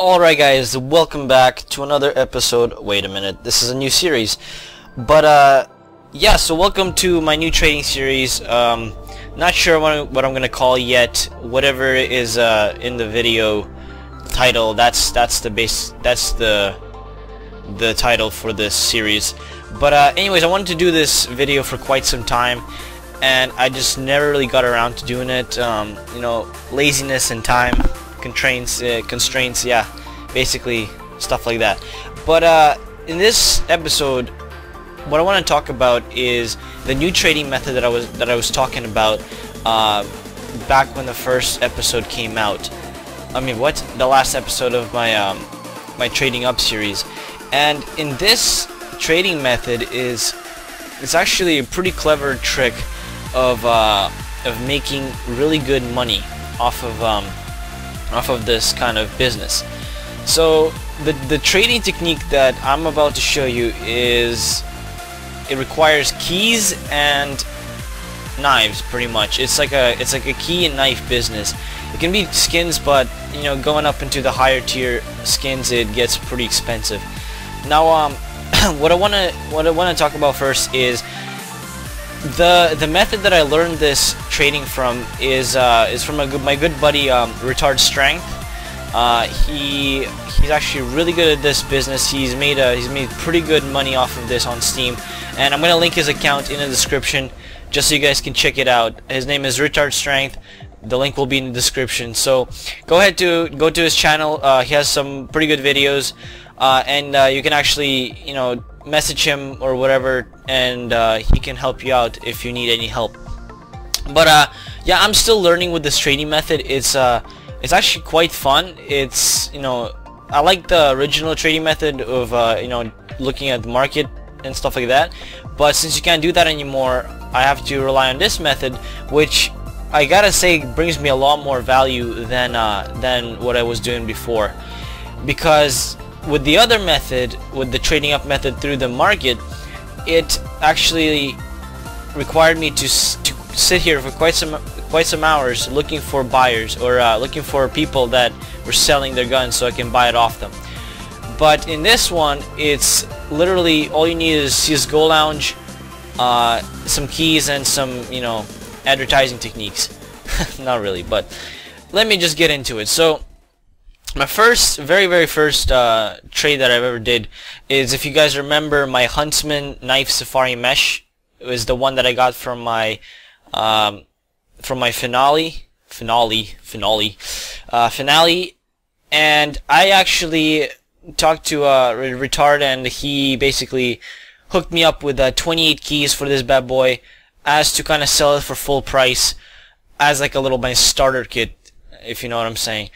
Alright guys, welcome back to another episode. Wait a minute, this is a new series. But yeah, so welcome to my new trading series. Not sure what I'm gonna call yet. Whatever is in the video title, that's the title for this series. But anyways, I wanted to do this video for quite some time, and I just never really got around to doing it. You know, laziness and time constraints, yeah, basically stuff like that. But in this episode, what I want to talk about is the new trading method that I was talking about back when the first episode came out. I mean, the last episode of my my trading up series. And in this trading method it's actually a pretty clever trick of making really good money off of this kind of business. So the trading technique that I'm about to show you it requires keys and knives, pretty much. It's like a key and knife business. It can be skins, but you know, going up into the higher tier skins, it gets pretty expensive. Now what I want to talk about first is the method that I learned this trading from is from my good buddy Retard Strength. He's actually really good at this business. He's made pretty good money off of this on Steam, and I'm gonna link his account in the description just so you guys can check it out. His name is Retard Strength. The link will be in the description. So go to his channel. He has some pretty good videos, and you can actually, you know, message him or whatever, and he can help you out if you need any help. But yeah, I'm still learning with this trading method. It's actually quite fun. It's, you know, I like the original trading method of you know, looking at the market and stuff like that, but since you can't do that anymore, I have to rely on this method, which I gotta say brings me a lot more value than what I was doing before. Because with the other method, with the trading up method through the market, it actually required me to sit here for quite some hours looking for buyers, or looking for people that were selling their guns so I can buy it off them. But in this one, it's literally all you need is CSGO Lounge, some keys, and some, you know, advertising techniques. Not really, but let me just get into it. So my very first trade that I've ever did is, if you guys remember, my Huntsman Knife Safari Mesh. It was the one that I got from my finale, and I actually talked to Retard, and he basically hooked me up with 28 keys for this bad boy, as to kind of sell it for full price as like a little my starter kit, if you know what I'm saying.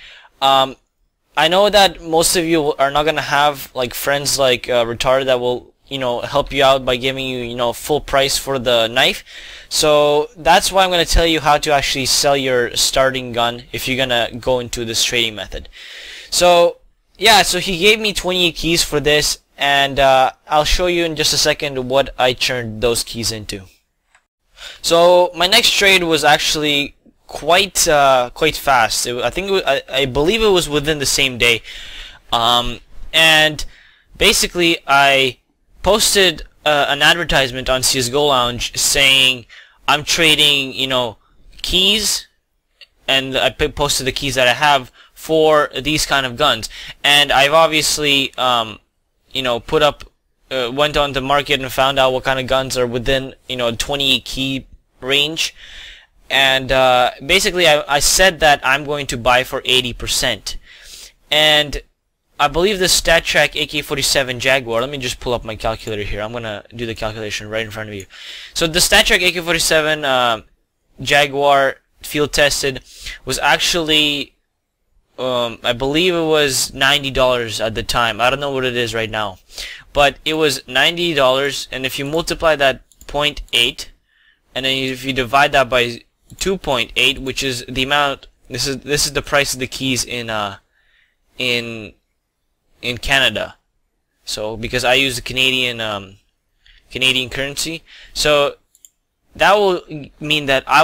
I know that most of you are not gonna have like friends like Retard that will, you know, help you out by giving you, you know, full price for the knife. So that's why I'm gonna tell you how to actually sell your starting gun if you're gonna go into this trading method. So yeah, so he gave me 28 keys for this, and I'll show you in just a second what I turned those keys into. So my next trade was actually quite fast. I believe it was within the same day, and basically I posted an advertisement on CSGO Lounge saying I'm trading, you know, keys, and I posted the keys that I have for these kind of guns. And I've obviously you know, put up went on the market and found out what kind of guns are within, you know, 28 key range, and basically I said that I'm going to buy for 80%, and I believe the StatTrak AK-47 Jaguar, let me just pull up my calculator here, I'm gonna do the calculation right in front of you. So the StatTrak AK-47 Jaguar field tested was actually I believe it was $90 at the time. I don't know what it is right now, but it was $90, and if you multiply that 0.8, and then if you divide that by 2.8, which is the amount, this is the price of the keys in Canada. So because I use the Canadian currency, so that will mean that I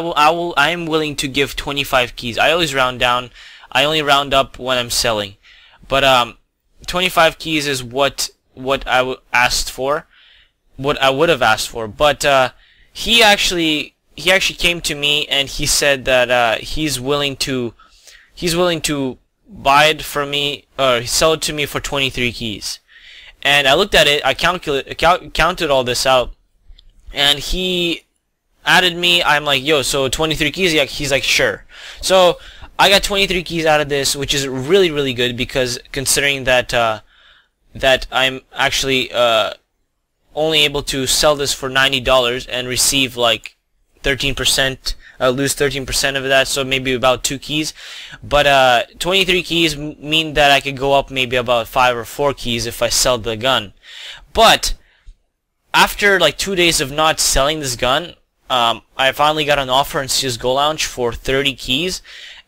am willing to give 25 keys. I always round down. I only round up when I'm selling. but 25 keys is what asked for, what I would have asked for. But he actually came to me and he said that he's willing to buy it from me, or sell it to me for 23 keys. And I looked at it, I counted all this out, and he added me. I'm like, yo, so 23 keys? Yeah, he's like, sure. So I got 23 keys out of this, which is really, really good, because considering that that I'm actually only able to sell this for $90 and receive like 13%, lose 13% of that, so maybe about 2 keys. But 23 keys mean that I could go up maybe about 5 or 4 keys if I sell the gun. But after like 2 days of not selling this gun, I finally got an offer in CSGO Lounge for 30 keys,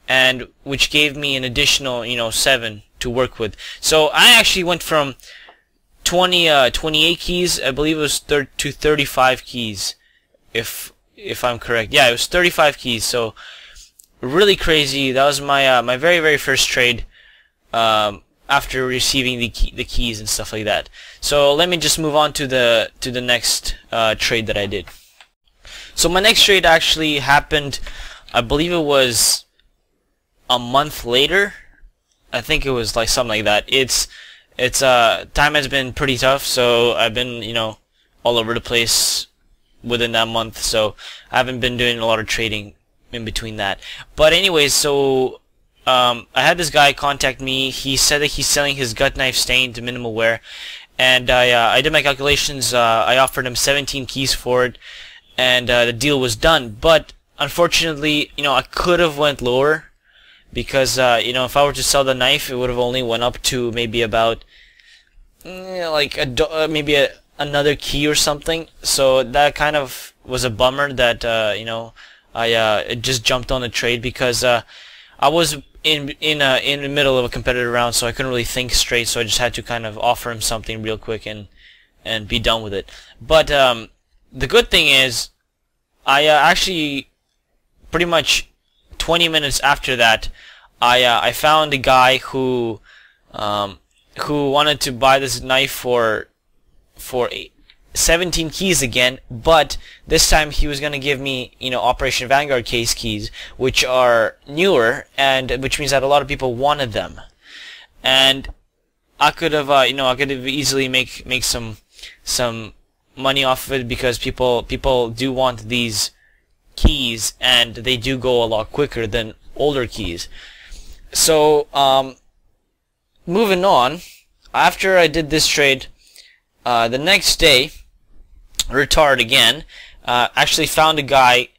and which gave me an additional, 7 to work with. So I actually went from 28 keys, I believe it was, to 35 keys, if I'm correct. Yeah, it was 35 keys. So really crazy. That was my my very first trade after receiving the keys and stuff like that. So let me just move on to the next trade that I did. So my next trade actually happened, I believe it was a month later. I think it was like something like that. It's time has been pretty tough, so I've been, all over the place within that month, so I haven't been doing a lot of trading in between that. But anyways, so I had this guy contact me. He said that he's selling his gut knife stained to minimal wear, and I did my calculations. I offered him 17 keys for it, and the deal was done. But unfortunately, I could have went lower, because if I were to sell the knife, it would have only went up to maybe about like maybe another key or something. So that kind of was a bummer that I just jumped on the trade, because I was in the middle of a competitive round, so I couldn't really think straight. So I just had to kind of offer him something real quick and be done with it. But the good thing is, I actually pretty much 20 minutes after that, I found a guy who wanted to buy this knife for 17 keys again, but this time he was going to give me, Operation Vanguard case keys, which are newer, and which means that a lot of people wanted them. And I could have, I could have easily make some money off of it, because people do want these keys, and they do go a lot quicker than older keys. So moving on, after I did this trade, the next day, retard again actually found a guy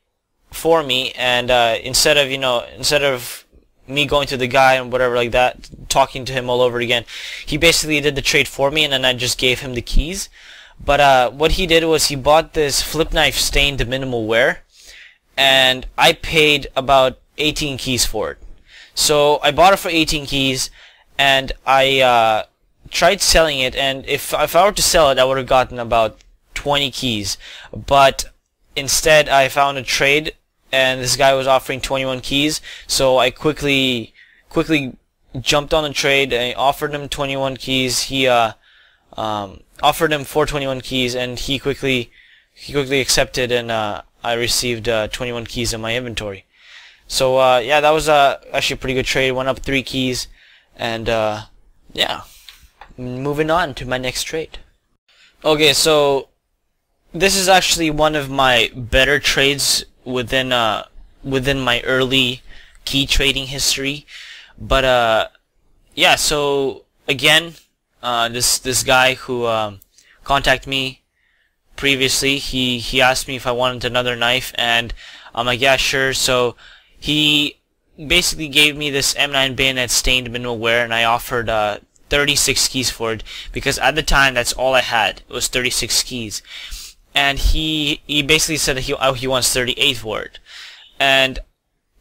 for me, and instead of me going to the guy and whatever like that, talking to him all over again, he basically did the trade for me, and then I just gave him the keys. But what he did was he bought this flip knife stained minimal wear, and I paid about 18 keys for it. So I bought it for 18 keys, and I tried selling it, and if I were to sell it, I would have gotten about 20 keys. But instead, I found a trade, and this guy was offering 21 keys, so I quickly jumped on the trade. I offered him 21 keys. He offered him 421 keys, and he quickly accepted, and I received 21 keys in my inventory. So yeah, that was actually a pretty good trade. Went up 3 keys, and yeah, moving on to my next trade. Okay, so this is actually one of my better trades within my early key trading history. But yeah, so again, this guy who contacted me previously, he asked me if I wanted another knife, and I'm like, yeah, sure. So he basically gave me this M9 bayonet stained minimal wear, and I offered 36 keys for it, because at the time that's all I had. It was 36 keys, and he basically said that he wants 38 for it. And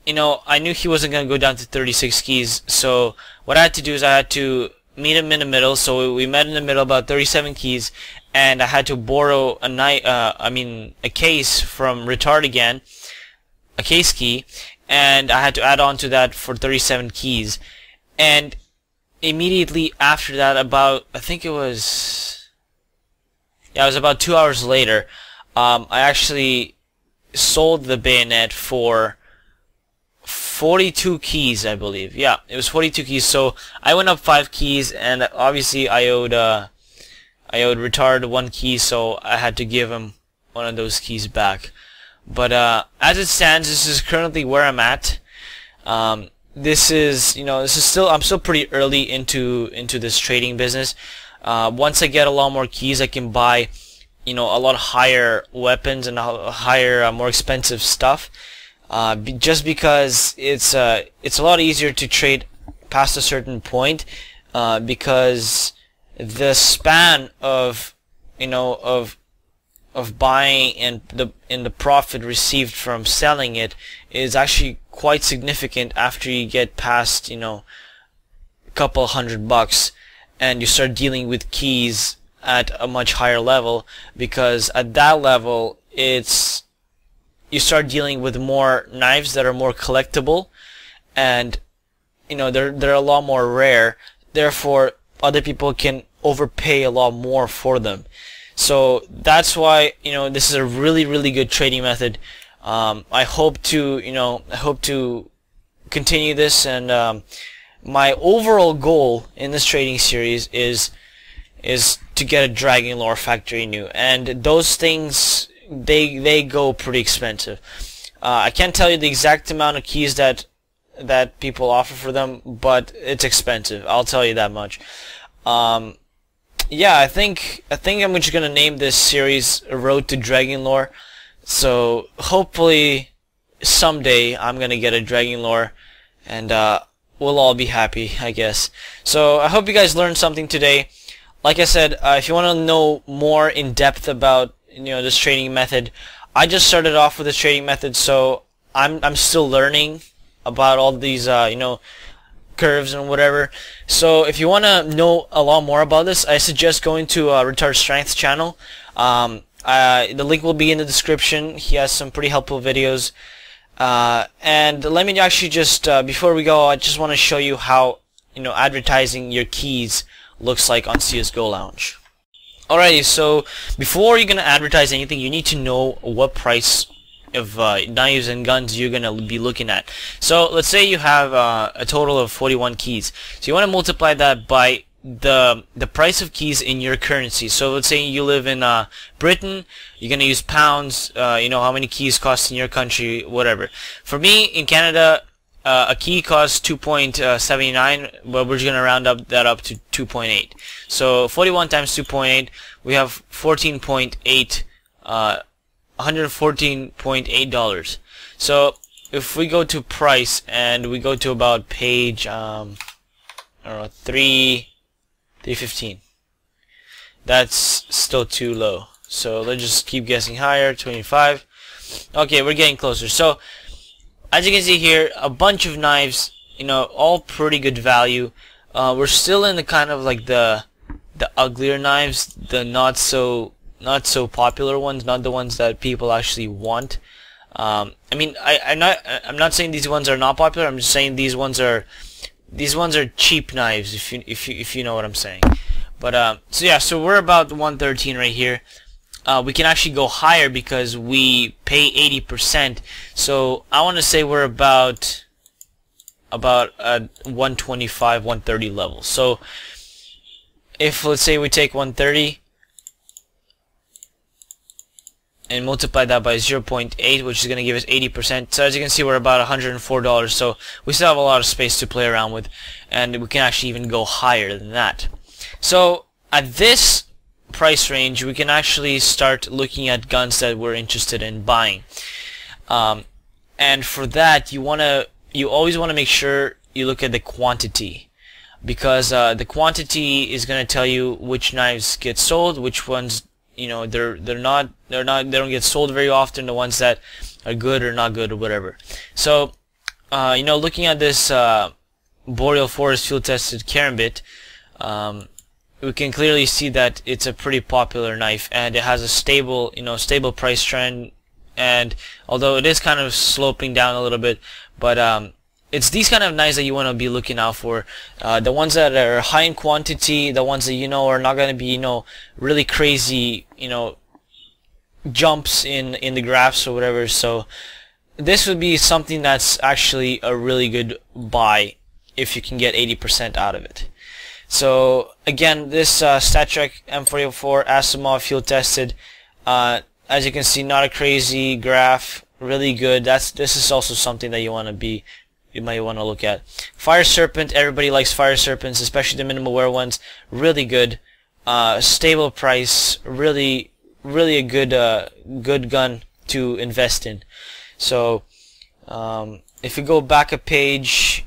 I knew he wasn't gonna go down to 36 keys, so what I had to do is I had to meet him in the middle. So we met in the middle, about 37 keys, and I had to borrow a case from Retard again, a case key, and I had to add on to that for 37 keys. And immediately after that, about, I think it was, yeah, it was about 2 hours later, I actually sold the bayonet for 42 keys, I believe. Yeah, it was 42 keys. So I went up 5 keys, and obviously I owed Retard 1 key, so I had to give him one of those keys back. But as it stands, this is currently where I'm at. This is, I'm still pretty early into this trading business. Once I get a lot more keys, I can buy, a lot higher weapons and a higher, more expensive stuff. Just because it's a lot easier to trade past a certain point, because the span of buying and the profit received from selling it is actually quite significant after you get past a couple $100, and you start dealing with keys at a much higher level, because at that level you start dealing with more knives that are more collectible, and they're a lot more rare. Therefore, other people can overpay a lot more for them. So that's why this is a really good trading method. I hope to continue this, and my overall goal in this trading series is to get a Dragon Lore Factory New, and those things, they go pretty expensive. I can't tell you the exact amount of keys that people offer for them, but it's expensive. I'll tell you that much. Yeah, I think I'm just gonna name this series Road to Dragon Lore. So hopefully someday I'm gonna get a Dragon Lore, and we'll all be happy, I guess. So I hope you guys learned something today. Like I said, if you want to know more in depth about this trading method, I just started off with this trading method, so I'm still learning about all these curves and whatever. So if you want to know a lot more about this, I suggest going to Retard Strength's channel. The link will be in the description. He has some pretty helpful videos. And let me actually just before we go, I just want to show you how advertising your keys looks like on CSGO Lounge. Alrighty, so before you're gonna advertise anything, you need to know what price of knives and guns you're gonna be looking at. So let's say you have a total of 41 keys. So you want to multiply that by the price of keys in your currency. So let's say you live in Britain, you're gonna use pounds. How many keys cost in your country, whatever. For me in Canada, a key costs 2.79, but we're just gonna round that up to 2.8. So 41 times 2.8, we have 14.8, $114.8. So if we go to price and we go to about page, I don't know, 315, that's still too low. So let's just keep guessing higher. 25. Okay, we're getting closer. So as you can see here, a bunch of knives, all pretty good value. We're still in the kind of like the uglier knives, the not so popular ones, not the ones that people actually want. I mean, I'm not saying these ones are not popular. I'm just saying these ones are cheap knives, if you know what I'm saying. But so yeah, so we're about 113 right here. We can actually go higher because we pay 80%. So I want to say we're about 125, 130 level. So if let's say we take 130 and multiply that by 0.8, which is going to give us 80%. So as you can see, we're about $104. So we still have a lot of space to play around with, and we can actually even go higher than that. So at this price range, we can actually start looking at guns that we're interested in buying. And for that, you always want to make sure you look at the quantity, because the quantity is going to tell you which knives get sold, which ones they don't get sold very often, the ones that are good or not good or whatever. So looking at this Boreal Forest field tested Karambit, we can clearly see that it's a pretty popular knife, and it has a stable price trend. And although it is kind of sloping down a little bit, but it's these kind of knives that you want to be looking out for. The ones that are high in quantity, the ones that are not going to be really crazy jumps in the graphs or whatever. So this would be something that's actually a really good buy if you can get 80% out of it. So again, this StatTrak M404 Asimov field tested, as you can see, not a crazy graph, really good. This is also something that you might want to look at. Fire Serpent, everybody likes Fire Serpents, especially the minimal wear ones. Really good, stable price, really a good gun to invest in. So if you go back a page,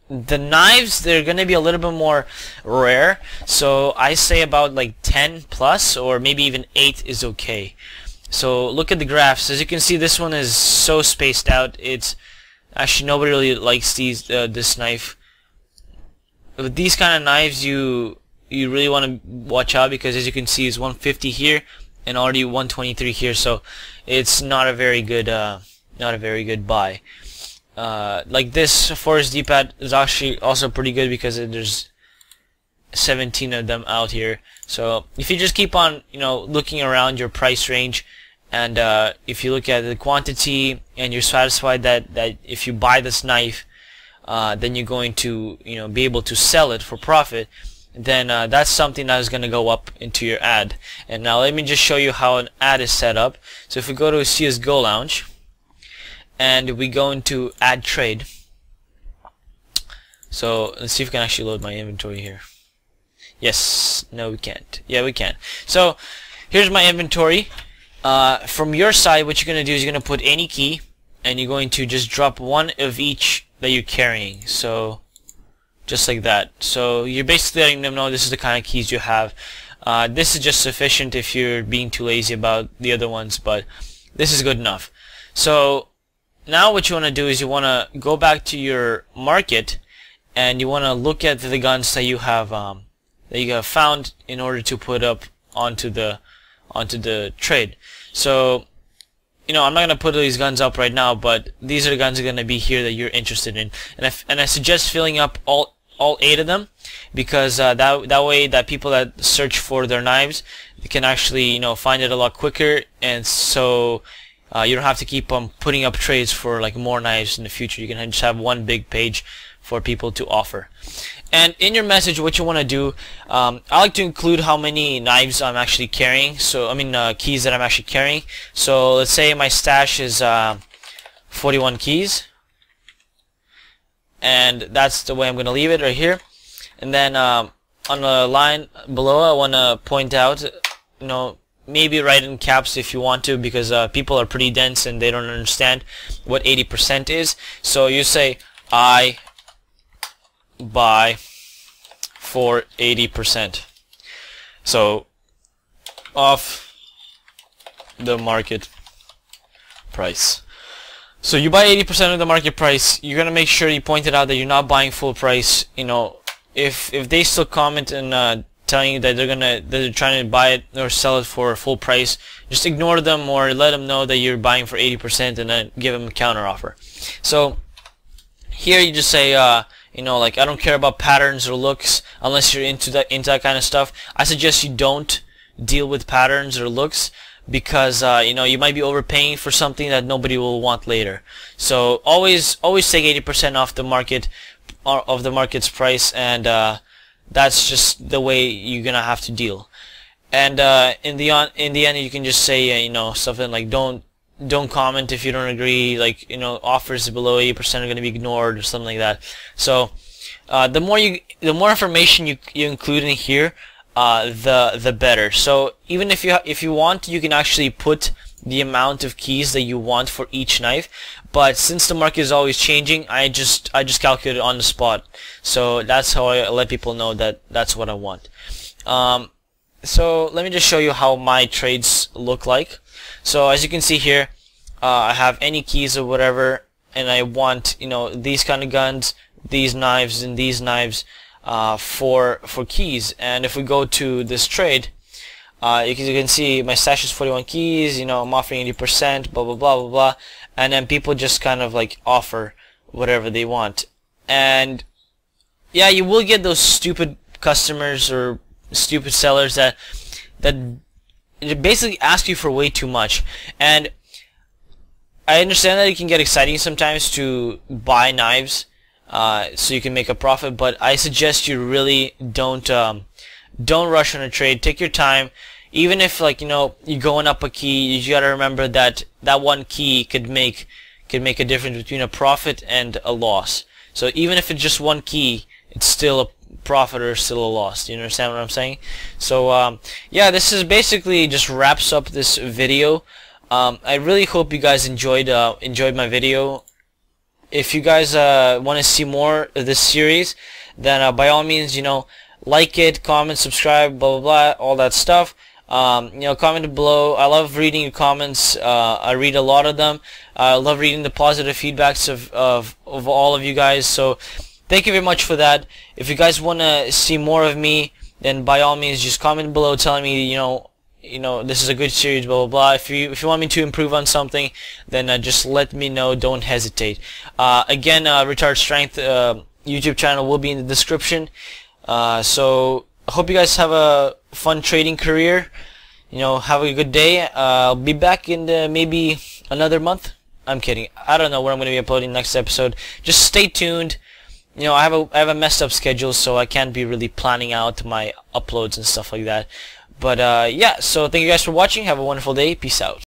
the knives, they're going to be a little bit more rare, so I say about like 10 plus, or maybe even 8 is okay. So look at the graphs. As you can see, this one is so spaced out. It's actually, nobody really likes this knife. With these kind of knives, you really want to watch out, because as you can see, it's 150 here and already 123 here, so it's not a very good buy. Like this Forest D-pad is actually also pretty good, because there's 17 of them out here. So if you just keep on looking around your price range, and if you look at the quantity and you're satisfied that if you buy this knife, then you're going to be able to sell it for profit, then that's something that is going to go up into your ad. And now let me just show you how an ad is set up. So if we go to CSGO Lounge and we go into add trade, so let's see if we can actually load my inventory here. Yes, no we can't. Yeah, we can. So here's my inventory. From your side, what you're going to do is you're going to put any key, and you're going to just drop one of each that you're carrying. So just like that. So you're basically letting them know this is the kind of keys you have. This is just sufficient if you're being too lazy about the other ones, but this is good enough. So now what you want to do is you want to go back to your market, and you want to look at the guns that you have found in order to put up onto the trade. So I'm not going to put these guns up right now, but these are the guns that are going to be here that you're interested in, and I suggest filling up all 8 of them, because that way that people that search for their knives, they can actually find it a lot quicker, and so you don't have to keep on putting up trades for like more knives in the future. You can just have one big page for people to offer. And in your message, what you want to do, I like to include how many knives I'm actually carrying. So keys that I'm actually carrying. So let's say my stash is 41 keys, and that's the way I'm going to leave it right here. And then on the line below, I want to point out, maybe write in caps if you want to, because people are pretty dense and they don't understand what 80% is. So you say, I buy for 80%. So off the market price. So you buy 80% of the market price. You're gonna make sure you point it out that you're not buying full price. If they still comment and telling you that they're trying to buy it or sell it for full price, just ignore them or let them know that you're buying for 80%, and then give them a counter offer. So here you just say like, I don't care about patterns or looks unless you're into that kind of stuff. I suggest you don't deal with patterns or looks, because you might be overpaying for something that nobody will want later. So always take 80% off the market, of the market's price, and that's just the way you're gonna have to deal. And in the end, you can just say something like, don't comment if you don't agree, like offers below 80% are going to be ignored, or something like that. So the more information you include in here, the better. So even if you want, you can actually put the amount of keys that you want for each knife, but since the market is always changing, I just calculate it on the spot. So that's how I let people know that that's what I want. So let me just show you how my trades look like. So as you can see here, I have any keys or whatever, and I want these kind of guns, these knives, and these knives for keys. And if we go to this trade, you can see my stash is 41 keys. I'm offering 80%, blah blah blah blah blah. and then people just kind of like offer whatever they want. And yeah, you will get those stupid customers or stupid sellers that basically ask you for way too much. And I understand that it can get exciting sometimes to buy knives so you can make a profit, but I suggest you really don't rush on a trade. Take your time. Even if, like, you know, you're going up a key, you gotta remember that that one key could make a difference between a profit and a loss. So even if it's just one key, it's still a profit or still a loss. Do you understand what I'm saying? So yeah, this is basically just wraps up this video. I really hope you guys enjoyed my video. If you guys want to see more of this series, then by all means, you know, like it, comment, subscribe, blah blah blah, all that stuff. You know, comment below. I love reading your comments. I read a lot of them. I love reading the positive feedbacks of all of you guys. So thank you very much for that. If you guys want to see more of me, then by all means just comment below telling me, you know, this is a good series, blah blah blah. If you want me to improve on something, then just let me know. Don't hesitate. Again, Retard Strength YouTube channel will be in the description. So I hope you guys have a fun trading career. You know, have a good day. I'll be back in maybe another month. I'm kidding. I don't know where I'm going to be uploading next episode. Just stay tuned. You know, I have a messed up schedule, so I can't be really planning out my uploads and stuff like that. But yeah, so thank you guys for watching. Have a wonderful day. Peace out.